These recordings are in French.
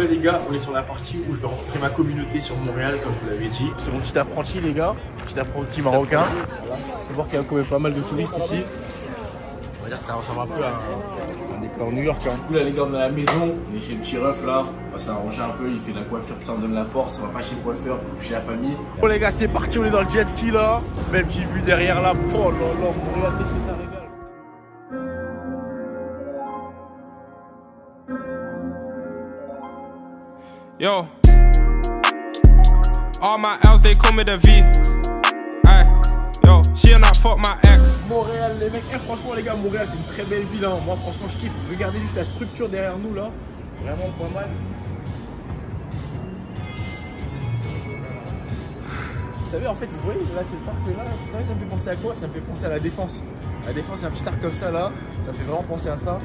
là les gars, on est sur la partie où je vais rencontrer ma communauté sur Montréal comme je vous l'avais dit. C'est mon petit apprenti les gars, petit apprenti marocain. Voilà. On peut voir qu'il y a quand même pas mal de touristes ici. On va dire que ça ressemble un peu à un décor New York. Du coup là les gars on est à la maison, on est chez le petit ref là, on va s'arranger un peu, il fait de la coiffure, ça me donne la force, on va pas chez le coiffeur, chez la famille. Bon les gars c'est parti, on est dans le jet ski là, belle petite vue derrière là, oh là là, regarde qu'est-ce que ça régale. Yo, all my L's they call me the V. Aye, yo, she not fuck my ex. Montréal les mecs, franchement les gars, Montréal c'est une très belle ville hein. Moi franchement je kiffe, regardez juste la structure derrière nous là, vraiment pas mal. Vous savez en fait, vous voyez là ce parc là, vous savez ça me fait penser à quoi? Ça me fait penser à la Défense. La Défense c'est un petit arc comme ça là, ça me fait vraiment penser à ça.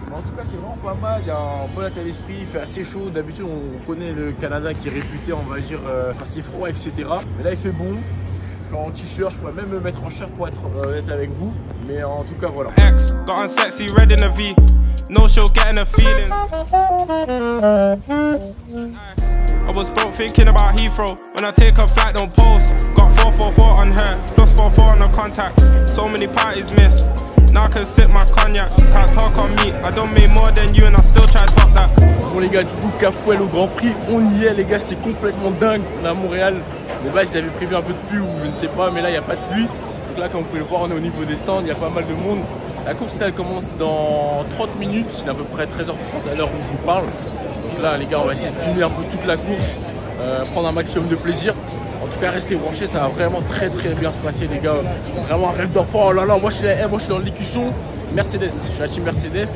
Mais en tout cas c'est vraiment pas mal, il y a un bon état d'esprit, il fait assez chaud. D'habitude on connaît le Canada qui est réputé on va dire quand c'est froid etc. Mais là il fait bon, je suis en t-shirt, je pourrais même me mettre en shirt pour être honnête avec vous. Mais en tout cas voilà. Ex got on sexy red in the V. No show getting the feelings. I was broke thinking about Heathrow. When I take a flight don't post. Got 444 on her, plus 44 on the contact. So many parties missed. Now I can sip my cognac, can't talk on me. I don't make more than you and I still try to top that. Bon les gars, du coup Cafouel au Grand Prix, on y est les gars, c'était complètement dingue. On est à Montréal, de base ils avaient prévu un peu de pluie ou je ne sais pas, mais là il n'y a pas de pluie. Donc là comme vous pouvez le voir on est au niveau des stands, il y a pas mal de monde. La course elle commence dans 30 minutes, c'est à peu près 13h30 à l'heure où je vous parle. Donc là les gars on va essayer de filmer un peu toute la course, prendre un maximum de plaisir. En tout cas, restez branchés, ça va vraiment très bien se passer, les gars. Vraiment un rêve d'enfant. Oh là là, moi je suis dans l'écusson Mercedes. Je suis la team Mercedes.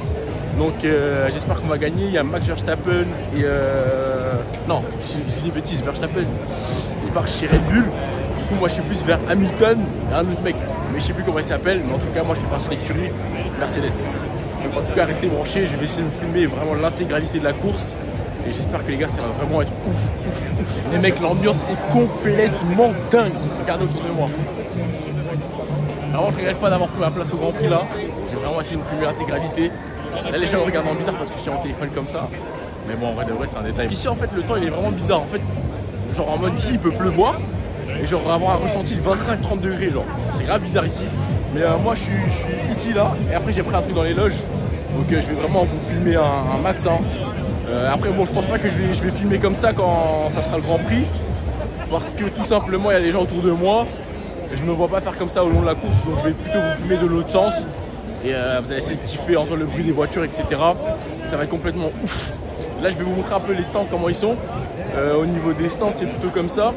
Donc j'espère qu'on va gagner. Il y a Max Verstappen et non, je dis des bêtises, Verstappen. Il part chez Red Bull. Du coup, moi je suis plus vers Hamilton et un autre mec. Mais je sais plus comment il s'appelle. Mais en tout cas, moi je suis parti sur l'écurie Mercedes. Donc en tout cas, restez branchés. Je vais essayer de filmer vraiment l'intégralité de la course. Et j'espère que les gars ça va vraiment être ouf. Les mecs l'ambiance est complètement dingue. Regardez autour de moi. Vraiment je regrette pas d'avoir pris ma place au Grand Prix là. J'ai vraiment essayé de vous filmer l'intégralité. Là les gens me regardent en bizarre parce que je tiens mon téléphone comme ça. Mais bon en vrai de vrai c'est un détail. Ici en fait le temps il est vraiment bizarre. En fait genre en mode ici il peut pleuvoir. Et genre avoir un ressenti de 25-30 degrés genre. C'est grave bizarre ici. Mais moi je suis ici là. Et après j'ai pris un truc dans les loges. Donc je vais vraiment vous filmer un max hein. Après bon je pense pas que je vais filmer comme ça quand ça sera le Grand Prix. Parce que tout simplement il y a des gens autour de moi. Et je me vois pas faire comme ça au long de la course. Donc je vais plutôt vous filmer de l'autre sens. Et vous allez essayer de kiffer, entendre le bruit des voitures etc. Ça va être complètement ouf. Là je vais vous montrer un peu les stands comment ils sont. Au niveau des stands c'est plutôt comme ça.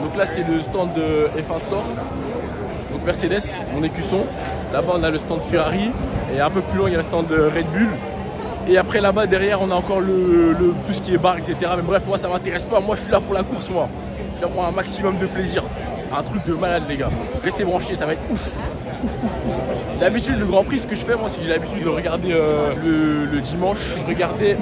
Donc là c'est le stand de F1 Store. Donc Mercedes, mon écusson. Là-bas on a le stand Ferrari. Et un peu plus loin il y a le stand de Red Bull. Et après là-bas derrière on a encore tout ce qui est bar etc. Mais bref moi ça m'intéresse pas, moi je suis là pour la course moi. Je suis là pour un maximum de plaisir. Un truc de malade les gars. Restez branchés, ça va être ouf. D'habitude le Grand Prix ce que je fais moi c'est que j'ai l'habitude de regarder le dimanche. Je regardais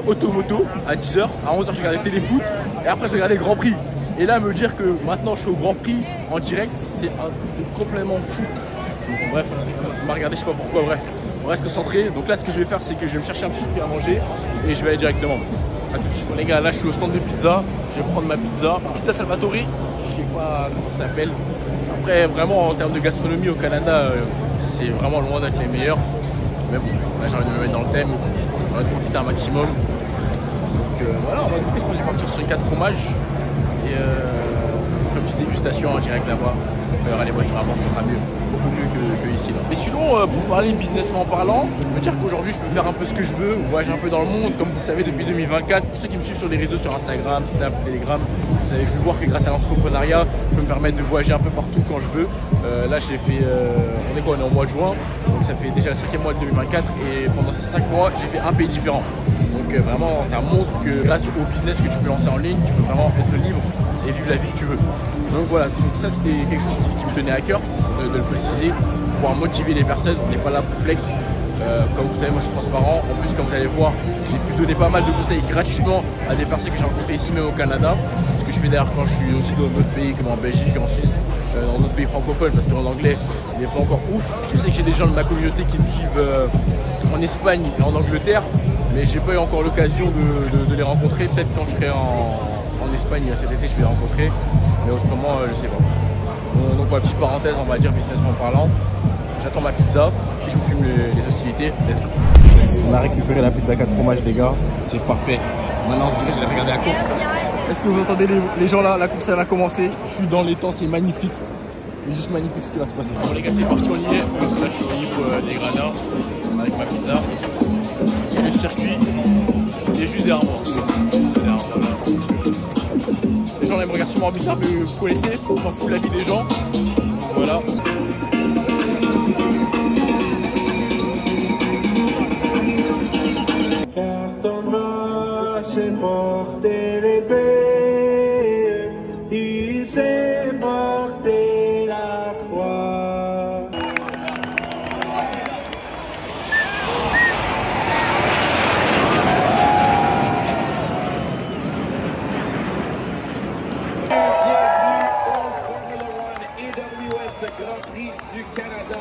Automoto à 10h, à 11h je regardais Téléfoot. Et après je regardais le Grand Prix. Et là me dire que maintenant je suis au Grand Prix en direct, c'est un truc complètement fou. Donc, bref, on m'a regardé je sais pas pourquoi, bref. On reste concentré. Donc là ce que je vais faire c'est que je vais me chercher un petit truc à manger et je vais aller directement. A tout de suite. Bon, les gars là je suis au stand de pizza. Je vais prendre ma pizza. Pizza Salvatore. Je sais pas comment ça s'appelle. Après vraiment en termes de gastronomie au Canada c'est vraiment loin d'être les meilleurs. Mais bon là j'ai envie de me mettre dans le thème. On va profiter un maximum. Donc voilà on va goûter. Je pense que je vais partir sur une 4 fromages. Et une petite dégustation en direct là-bas. On verra les voitures avant, ce sera mieux. Beaucoup mieux que ici là. Mais sinon pour parler businessment parlant, je peux dire qu'aujourd'hui je peux faire un peu ce que je veux, voyager un peu dans le monde, comme vous le savez depuis 2024. Pour ceux qui me suivent sur les réseaux, sur Instagram, Snap, Telegram, vous avez pu voir que grâce à l'entrepreneuriat, je peux me permettre de voyager un peu partout quand je veux. Là j'ai fait, on est quoi, on est en mois de juin, donc ça fait déjà le 5e mois de 2024 et pendant ces 5 mois j'ai fait un pays différent. Donc vraiment ça montre que grâce au business que tu peux lancer en ligne, tu peux vraiment être libre et vivre la vie que tu veux. Donc voilà, donc ça c'était quelque chose qui me tenait à cœur de le préciser, pouvoir motiver les personnes. On n'est pas là pour flex. Comme vous savez moi je suis transparent. En plus comme vous allez voir, j'ai pu donner pas mal de conseils gratuitement à des personnes que j'ai rencontrées ici même au Canada. Ce que je fais d'ailleurs quand je suis aussi dans d'autres pays comme en Belgique, en Suisse, dans d'autres pays francophones, parce qu'en anglais il n'est pas encore ouf. Je sais que j'ai des gens de ma communauté qui me suivent en Espagne et en Angleterre. mais j'ai pas eu encore l'occasion de les rencontrer. Peut-être quand je serai en Espagne cet été, je vais les rencontrer, mais autrement, je sais pas. Donc voilà, petite parenthèse, on va dire businessment parlant. J'attends ma pizza et je vous filme les hostilités. Let's go. On a récupéré la pizza 4 fromages, les gars, c'est parfait. Maintenant, je dirais, je vais regarder la course. Est-ce que vous entendez les gens là? La course elle va commencer. Je suis dans les temps, c'est magnifique. C'est juste magnifique ce qui va se passer. Bon les gars, c'est parti, on y est. Là, je suis au niveau des gradins avec ma pizza. Et le circuit est juste derrière moi. Les gens là, ils me regardent sûrement bizarre, mais vous connaissez, on s'en fout de la vie des gens. Voilà. Porter l'épée, il sait porter la croix. Bienvenue au Formula 1 AWS Grand Prix du Canada.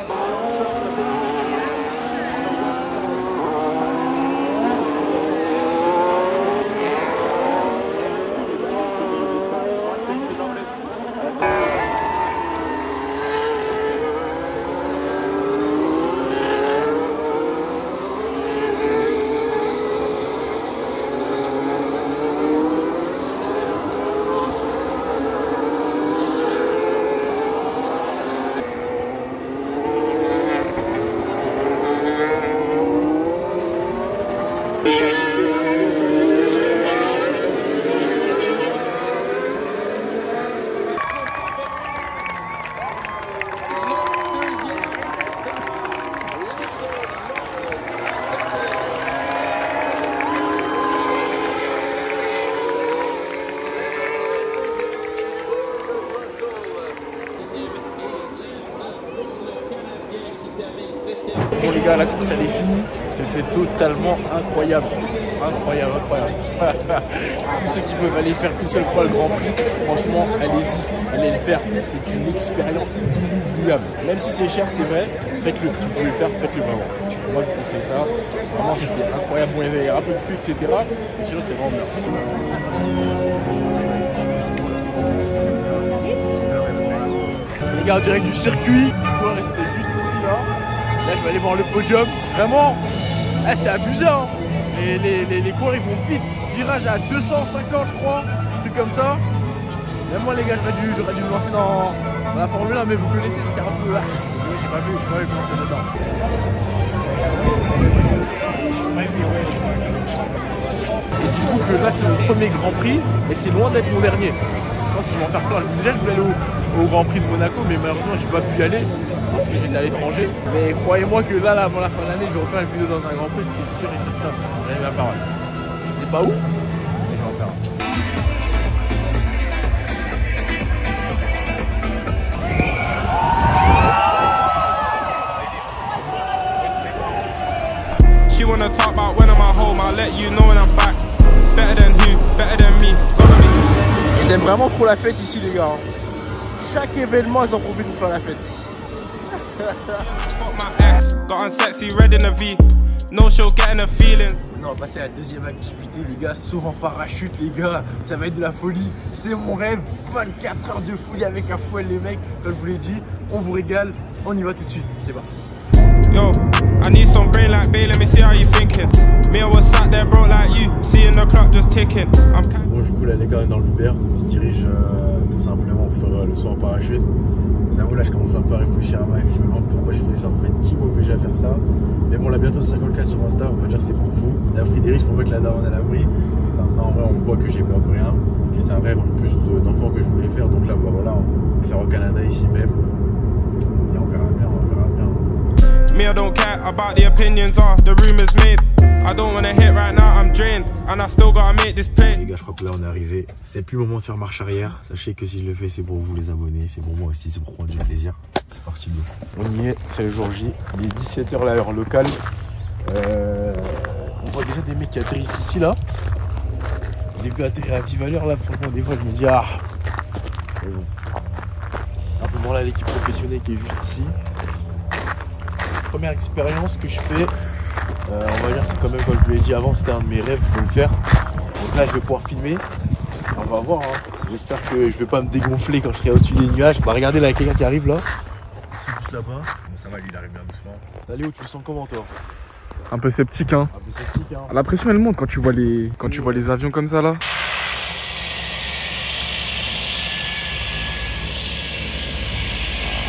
Bon les gars, la course elle est finie, c'était totalement incroyable, incroyable. Tous ceux qui peuvent aller faire une seule fois le Grand Prix, franchement allez-y, allez le faire, c'est une expérience inoubliable. Même si c'est cher, c'est vrai, faites-le, si vous pouvez le faire, faites-le vraiment. Moi je conseille ça, vraiment c'était incroyable, bon il y avait un peu de pluie etc, mais sinon c'était vraiment bien. Les gars, en direct du circuit, on restait juste ici là. Là je vais aller voir le podium. Vraiment, là c'était abusé hein. Les coureurs ils vont vite. Virage à 250 je crois, un truc comme ça. Même moi les gars j'aurais dû me lancer dans la Formule 1, mais vous connaissez, c'était un peu là. J'ai pas vu comment c'est dedans. Et du coup que là c'est mon premier Grand Prix et c'est loin d'être mon dernier. Je pense que je vais en faire plein. Déjà je voulais aller au Grand Prix de Monaco, mais malheureusement j'ai pas pu y aller parce que j'étais à l'étranger. Mais croyez-moi que là avant la fin de l'année je vais refaire une vidéo dans un Grand Prix, ce qui est sûr et certain. J'avais ma parole. Je sais pas où, mais je vais en faire un. She wanna talk about when I'm at home, I'll let you know when I'm back. Better than who, better than me. Ils aiment vraiment trop la fête ici les gars. Chaque événement ils en profitent pour faire la fête. Fuck my ex, got on sexy, red in a V. No show getting the feelings. Maintenant on va passer à la deuxième activité les gars, saut en parachute les gars, ça va être de la folie, c'est mon rêve, 24 heures de folie avec un fouet les mecs, comme je vous l'ai dit, on vous régale, on y va tout de suite, c'est parti. Yo, I need some brain like Bay, let me see how you thinking. Me, I was sat there broke like you, seeing the clock just ticking. Bon du coup là les gars on est dans l'Uber, on se dirige tout simplement pour faire le saut en parachute. J'avoue là je commence un peu à réfléchir à ma vie, je me demande pourquoi je fais ça en fait, qui m'oblige à faire ça. Mais bon là bientôt 50K sur Insta, on va dire c'est pour vous. On a pris des risques pour mettre la daronne à l'abri. Maintenant en vrai on voit que j'ai peur de rien, et que c'est un rêve en plus d'enfant que je voulais faire. Donc là bah, voilà, on va le faire au Canada ici même. Et on verra bien, on verra bien. Me, I don't care about the opinions or the rumors made. I don't wanna hit right now, I'm drained. And I still gotta make this play. Les gars, je crois que là on est arrivé. C'est plus le moment de faire marche arrière. Sachez que si je le fais, c'est pour vous les abonnés. C'est pour moi aussi, c'est pour prendre du plaisir. C'est parti, go. On y est, c'est le jour J. Il est 17h là, heure locale. On voit déjà des mecs qui atterrissent ici là. J'ai vu atterrir à 10 valeurs là, franchement des fois je me dis ah. Mais bon. Un peu moins là l'équipe professionnelle qui est juste ici. première expérience que je fais. On va dire que quand même, comme je vous l'ai dit avant, c'était un de mes rêves de le faire. Donc là, je vais pouvoir filmer. On va voir. Hein. J'espère que je vais pas me dégonfler quand je serai au-dessus des nuages. Bah, regardez là, quelqu'un qui arrive là. C'est juste là-bas. Bon, ça va, lui, il arrive bien doucement. Salut, tu le sens comment toi? Un peu sceptique, hein. Un peu sceptique, hein. La pression elle monte quand tu vois les avions comme ça là.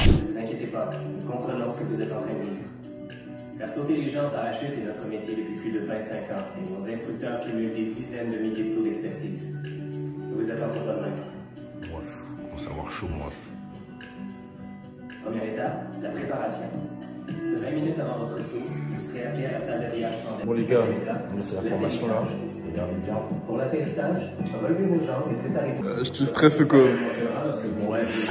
Ne vous inquiétez pas, nous comprenons ce que vous êtes en train de vivre. Faire sauter les gens en parachute est notre métier depuis plus de 25 ans et nos instructeurs cumulent des dizaines de milliers de sauts d'expertise. Ne vous attendez pas de même. Bref, on commence à avoir chaud, moi. Première étape, la préparation. 20 minutes avant votre saut, vous serez appelé à la salle d'habillage tandem. Bon les gars, c'est la formation là. Regardez bien. Pour l'atterrissage, relevez vos jambes et préparez-vous. Je te stresse ou quoi?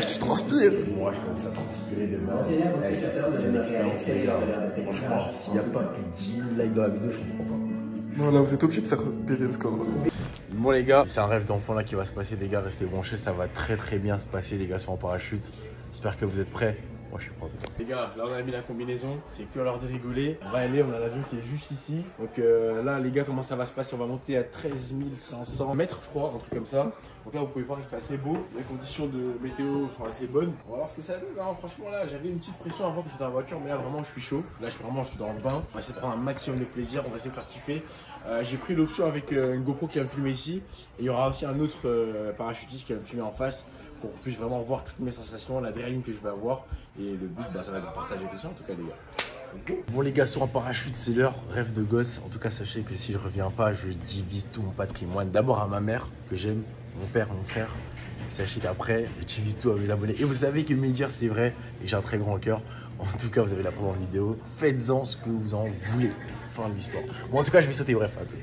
Tu transpires. Moi je commence à transpirer de mal. Enseignez à vos spectateurs de demeurer à l'extérieur de l'air d'atterrissage. S'il n'y a pas plus de 10 000 likes dans la vidéo, je comprends pas. Non, là vous êtes obligé de faire péter le score. Bon les gars, c'est un rêve d'enfant là qui va se passer. Les gars, restez branchés, ça va très bien se passer. Les gars sont en parachute. J'espère que vous êtes prêts. Moi je suis prêt. Les gars, là on a mis la combinaison, c'est plus à l'heure de rigoler. On va aller, on a l'avion qui est juste ici. Donc là les gars, comment ça va se passer? On va monter à 13 500 mètres je crois, un truc comme ça. Donc là vous pouvez voir, il fait assez beau. Les conditions de météo sont assez bonnes. On va voir ce que ça donne. Non, franchement là j'avais une petite pression avant que j'étais dans la voiture, mais là vraiment je suis chaud. Là je suis dans le bain. On va essayer de prendre un maximum de plaisir, on va essayer de faire kiffer. J'ai pris l'option avec une GoPro qui va me filmer ici. Et il y aura aussi un autre parachutiste qui va me filmer en face, pour qu'on puisse vraiment voir toutes mes sensations, l'adrénaline que je vais avoir. Et le but, ça va être de partager tout ça en tout cas les gars. Bon les gars, sur un parachute, c'est leur rêve de gosse. En tout cas, sachez que si je reviens pas, je divise tout mon patrimoine. D'abord à ma mère, que j'aime, mon père, mon frère. Sachez qu'après, je divise tout à mes abonnés. Et vous savez que me dire c'est vrai et que j'ai un très grand cœur. En tout cas, vous avez la preuve en vidéo. Faites-en ce que vous en voulez. Fin de l'histoire. Bon, en tout cas, je vais sauter. Bref, à tout.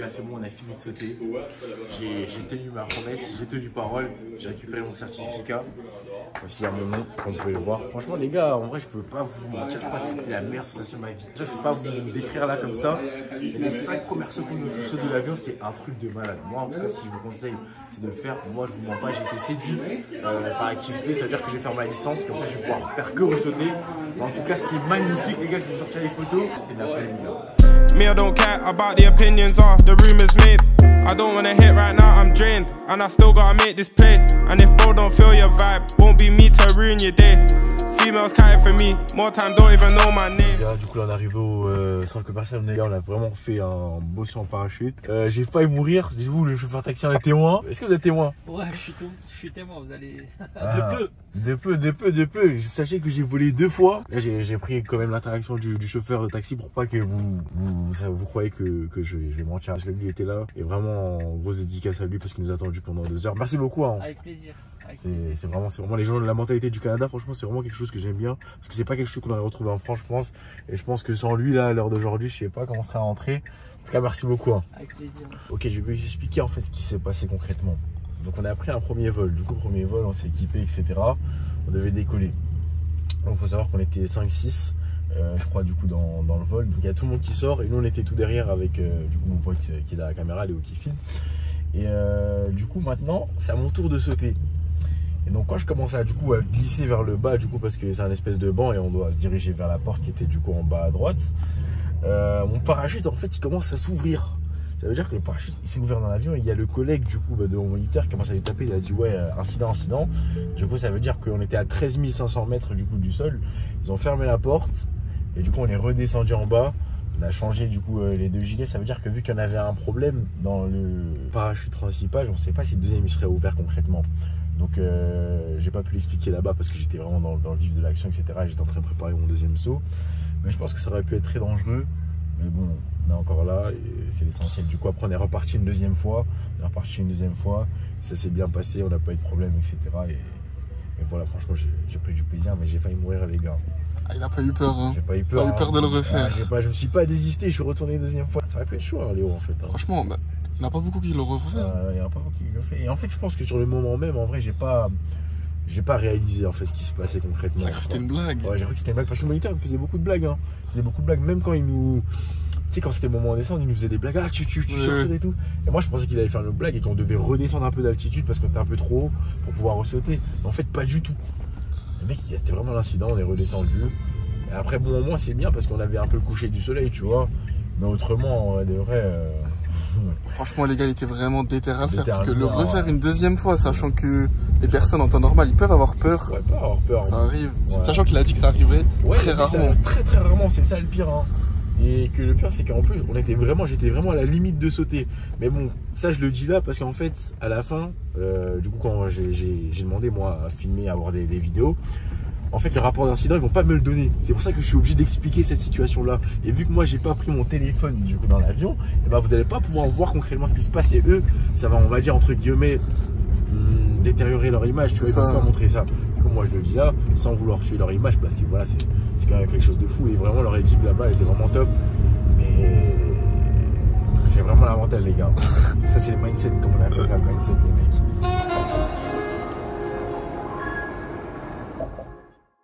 C'est bon, on a fini de sauter. J'ai tenu ma promesse, j'ai tenu parole, j'ai récupéré mon certificat. Aussi à mon nom, comme vous pouvez le voir. Franchement les gars, en vrai je peux pas vous mentir, je crois que c'était la meilleure sensation de ma vie. Je peux pas vous décrire là comme ça. Les 5 premières secondes où tu sautes de l'avion, c'est un truc de malade. Moi en tout cas, si je vous conseille, c'est de le faire. Moi je vous mens pas, j'ai été séduit par l'activité. Ça veut dire que je vais faire ma licence, comme ça je vais pouvoir faire que ressauter. Mais en tout cas, ce qui est magnifique les gars, je vais vous sortir les photos. C'était de la folie les gars. Me, I don't care about the opinions or the rumors made. I don't wanna hit right now, I'm drained. And I still gotta make this play. And if bro don't feel your vibe, won't be me to ruin your day. Females counting for me, more time don't even know my name. Là, du coup, là, on est arrivé au centre commercial. Les gars, on a vraiment fait un beau saut en parachute. J'ai failli mourir. Dites-vous, le chauffeur taxi en est témoin. Est-ce que vous êtes témoin? Ouais, je suis témoin, vous allez. De peu. Sachez que j'ai volé 2 fois. Là, j'ai pris quand même l'interaction du chauffeur de taxi pour pas que vous croyez que je vais mentir. Parce que lui, il était là. Et vraiment, grosse dédicace à lui parce qu'il nous a attendu pendant 2 heures. Merci beaucoup. Hein. Avec plaisir. C'est vraiment les gens, la mentalité du Canada, franchement, c'est vraiment quelque chose que j'aime bien. Parce que c'est pas quelque chose qu'on aurait retrouvé en France, je pense. Et je pense que sans lui, là, à l'heure d'aujourd'hui, je sais pas comment on serait rentré. En tout cas, merci beaucoup. Hein. Avec plaisir. Ok, je vais vous expliquer en fait ce qui s'est passé concrètement. Donc, on a pris un premier vol. Du coup, premier vol, on s'est équipé, etc. On devait décoller. Donc, il faut savoir qu'on était 5-6, je crois, du coup, dans le vol. Donc, il y a tout le monde qui sort. Et nous, on était tout derrière avec, du coup, mon pote qui est à la caméra, Léo qui filme. Et du coup, maintenant, c'est à mon tour de sauter. Et donc quand je commence à glisser vers le bas, du coup parce que c'est un espèce de banc et on doit se diriger vers la porte qui était du coup en bas à droite, mon parachute en fait il commence à s'ouvrir. Ça veut dire que le parachute il s'est ouvert dans l'avion et il y a le collègue du coup de mon moniteur qui commence à lui taper, il a dit ouais incident. Du coup ça veut dire qu'on était à 13 500 mètres du coup du sol. Ils ont fermé la porte et du coup on est redescendu en bas. On a changé du coup les 2 gilets, ça veut dire que vu qu'il y en avait un problème dans le parachute principal, on ne sait pas si le deuxième il serait ouvert concrètement. Donc j'ai pas pu l'expliquer là-bas parce que j'étais vraiment dans le vif de l'action, etc. Et j'étais en train de préparer mon deuxième saut. Mais je pense que ça aurait pu être très dangereux. Mais bon, on est encore là et c'est l'essentiel. Du coup, après, on est reparti une deuxième fois. Ça s'est bien passé, on n'a pas eu de problème, etc. Et voilà, franchement, j'ai pris du plaisir, mais j'ai failli mourir, les gars. Ah, il a pas eu peur, hein. J'ai pas eu peur. T'as eu peur de le refaire. Je me suis pas désisté, je suis retourné une deuxième fois. Ça aurait pu être chaud, hein, Léo, en fait. Hein. Franchement, bah, il n'y en a pas beaucoup qui le refait. Il y en a pas beaucoup qui le refait. Et en fait, je pense que sur le moment même, en vrai, j'ai pas réalisé en fait ce qui se passait concrètement. Ça, c'était une blague. Ouais, j'ai cru que c'était une blague parce que le moniteur il faisait beaucoup de blagues. Hein. Il faisait beaucoup de blagues, même quand il nous. Tu sais, quand c'était le moment en descendre, il nous faisait des blagues. Ah, tu sursautes et tout. Et moi, je pensais qu'il allait faire une blague et qu'on devait redescendre un peu d'altitude parce qu'on était un peu trop haut pour pouvoir ressauter. Mais en fait, pas du tout. Le mec, c'était vraiment l'incident. On est redescendu. Et après, bon, au moins, c'est bien parce qu'on avait un peu le coucher du soleil, tu vois. Mais autrement, de vrai. Franchement, les gars, il était vraiment déter à le faire parce que le refaire une deuxième fois, sachant que les personnes en temps normal, ils peuvent avoir peur. Ouais, pas avoir peur. Ça arrive. Ouais. Sachant qu'il a dit que ça arriverait très rarement. Très rarement, c'est ça le pire. Hein. Et que le pire, c'est qu'en plus, j'étais vraiment à la limite de sauter. Mais bon, ça, je le dis là parce qu'en fait, à la fin, du coup, quand j'ai demandé, moi, à filmer, à avoir des vidéos, en fait, le rapport d'incident, ils vont pas me le donner. C'est pour ça que je suis obligé d'expliquer cette situation-là. Et vu que moi, j'ai pas pris mon téléphone du coup dans l'avion, et ben, vous allez pas pouvoir voir concrètement ce qui se passe. Et eux, ça va, on va dire entre guillemets, détériorer leur image. Tu vois, ils peuvent pas montrer ça. Du coup, moi, je le dis là, sans vouloir tuer leur image, parce que voilà, c'est quand même quelque chose de fou. Et vraiment, leur équipe là-bas, elle était vraiment top. Mais j'ai vraiment la mentale, les gars. Ça, c'est le mindset, comme on appelle le mindset, les mecs.